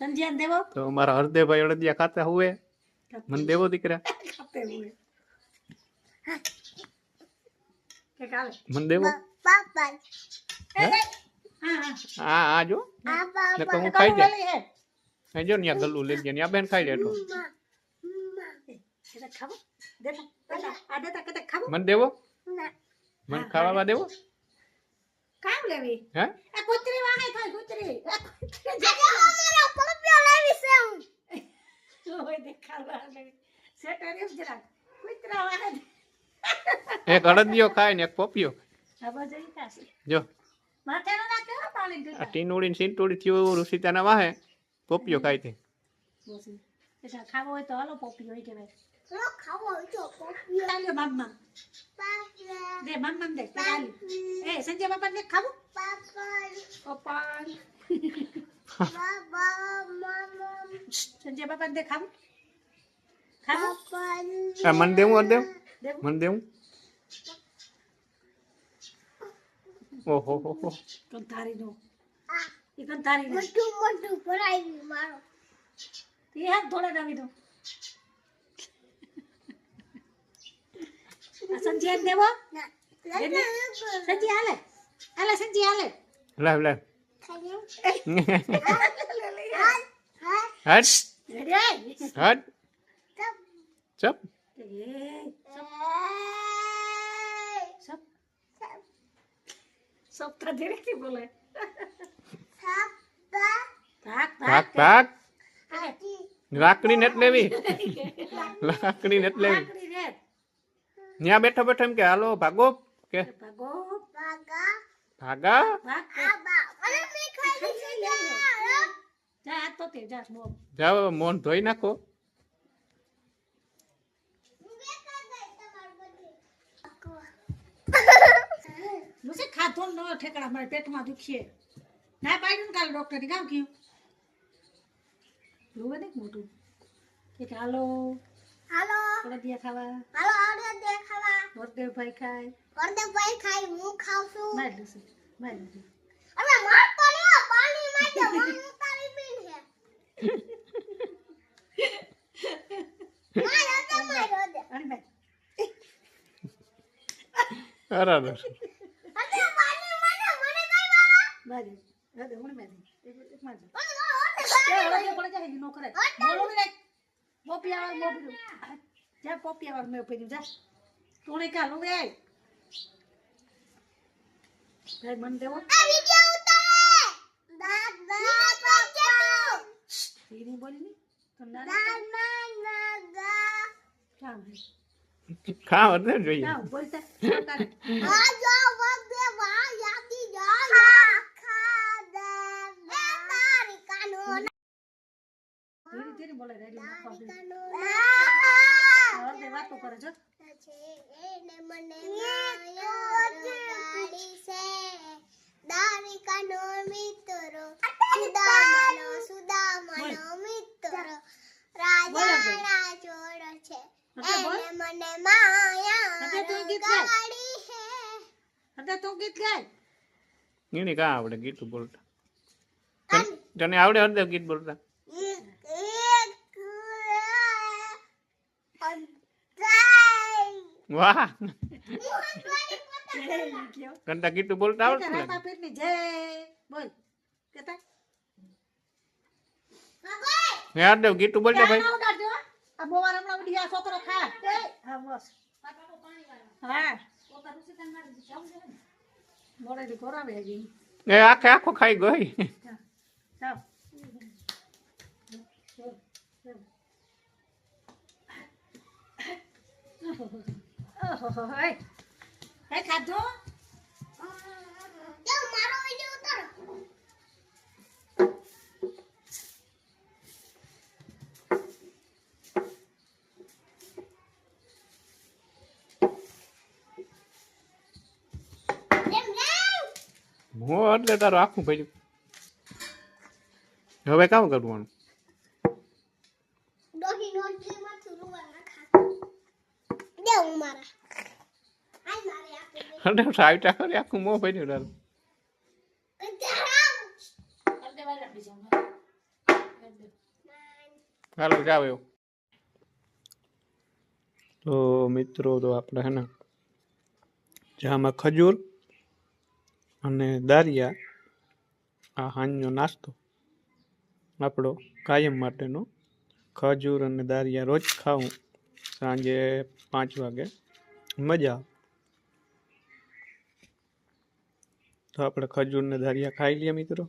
સંજ્ઞાન દેવો તો અમારા હરદેવભાઈ અડદિયા ખાતા હુએ મને દેવો દીકરા ખાતે હુએ કે કાલે મને દેવો પાપા હે હા આ જો આ પાપા નકર હું ખાઈ જાય વેલી હે અહીં જો ન્યા ગલ્લું લઈ ગયા ન્યા બેન ખાઈ લે તો કે ખાવો દેતા પેલા આ દેતા કે ખાવો મને દેવો ના મને ખાવા દેવો કામ લેવી હે આ કૂતરી વાહે થાય કૂતરી આજે અમારો પપ્પા લાવી છે હું ઓય દેખાડવા લેવી સેટરી જરા કૂતરા વાહે એક અડદિયો ખાય ને એક પોપિયો હવે જઈ થાશે જો માથે નો નાખે પાણી આ દીધા ટીનોડી ને સિંટોડી થયો ઋષિતાના વાહે પોપિયો ખાય છે બોસી એટલે ખાવો હોય તો હાલો પોપી હોય કે ભાઈ લો ખાવો તો પપ્પા ચાલ્યો મામા પાપા દે મામા દે ચાલી એ સંજય બાપા ને ખાવું પાપા પપ્પા બાબા મામા સંજય બાપા દે ખાવું ખાવું પાપા આ મને દેવું હરદેવ દેવું મને દેવું ઓહો હો હો કંતારી નો આ ઈ કંતારી નો મોટું ભરાઈ મારો ઈ હાથ ધોળે ડાવી દો આ સંજય દેવો ના સંજય હાલે હાલે સંજય હાલે લાવ લાવ ખાઈ હટ રેડી હટ ચપ એ સબ સબ કા ધીરે થી બોલે ભાગ ભાગ ભાગ લાકડી net લેવી લાકડી net લેવી લાકડી રે ન્યા બેઠો બેઠો એમ કે હાલો ભાગો કે ભાગો ભાગા ભાગ જા આ તો તે જા મો જાઓ મોન ધોઈ નાખો મુસે ખાધો નો ઠેકડા મારે પેટમાં દુખીએ ના પાડ્યું કાલ ડોક્ટર ની કામ કયું રોવે ને મોટું કે હાલો હાલો અડદિયા ખાવા હાલો આવડે દેખાવા વરદેવભાઈ ખાય વરદેવભાઈ ખાઈ હું ખાઉં છું માર લેશે અરે માર તો ને પાણી માં તો હું તારી પીન હે મારો દે અરે ભાઈ અરે અરે પાણી મને કઈ બાવા મારી અરે હું મેં એક માર દે ઓને અરે પડે જાય નો કરે બોલો ને પોપિયા વાર મોબી જા પોપિયા વાર મે પેરી જા તોણે કા લો એ ભાઈ મન દેવો આ વિડિયો ઉતારે દાદ પાપા તીની બોલી ની તો ના દાદ નાગા કામ હે ખાવ ને જોઈએ કામ બોલતા આ જો વગદે વા યાદી જા ખા દે એ તારી કાનો ધીરે ધીરે બોલે રેડી નાખવા દે કાનો અરે વાતો કરે જો છે એને મને માયા ગાડી છે દારી કાનો મિત્રો સુદામનો મિત્ર રાજા ચોર છે એને મને માયા ગાડી છે અરે તું ગીત ગાય એને કા આવડે ગીત બોલતા તને આવડે હરદેવ ગીત બોલતા વાહ કંટા ગીત બોલતા આવડતું ને રાપા પેટની જય બોલ કેતા હે હરદેવ ગીત બોલતા ભાઈ ના ઉડાડજો આ બોવાર હમણાં ઉડી આ છોકરો ખા હા બસ હા પોતા રૂસી તન મારી જાવ છે મોડે થી કોરાવે ગઈ એ આખે આખો ખાઈ ગઈ જાવ ઓહો હે ખાધો જો મારો વિડિયો ઉતારો હું એટલે તારું આખું ભર્યું હવે કામ કરવાનું ડોહી નોટલી માં થોડું ખા દે હું મારા આઈ મારે આપી હરદેવ સાઈટા કરી આખું મોં ભર્યું તારું દે અરે વાલા બી જાવ ચાલો જાવ એવું. તો મિત્રો તો આપણે હે ને જામાં ખજૂર અને દારિયા આ હાંજનો નાસ્તો આપણો કાયમ માટેનો. ખજૂર અને દારિયા રોજ ખાવું સાંજે 5 વાગે મજા આવે. તો આપણે ખજૂર ને દારિયા ખાઈ લઈએ મિત્રો.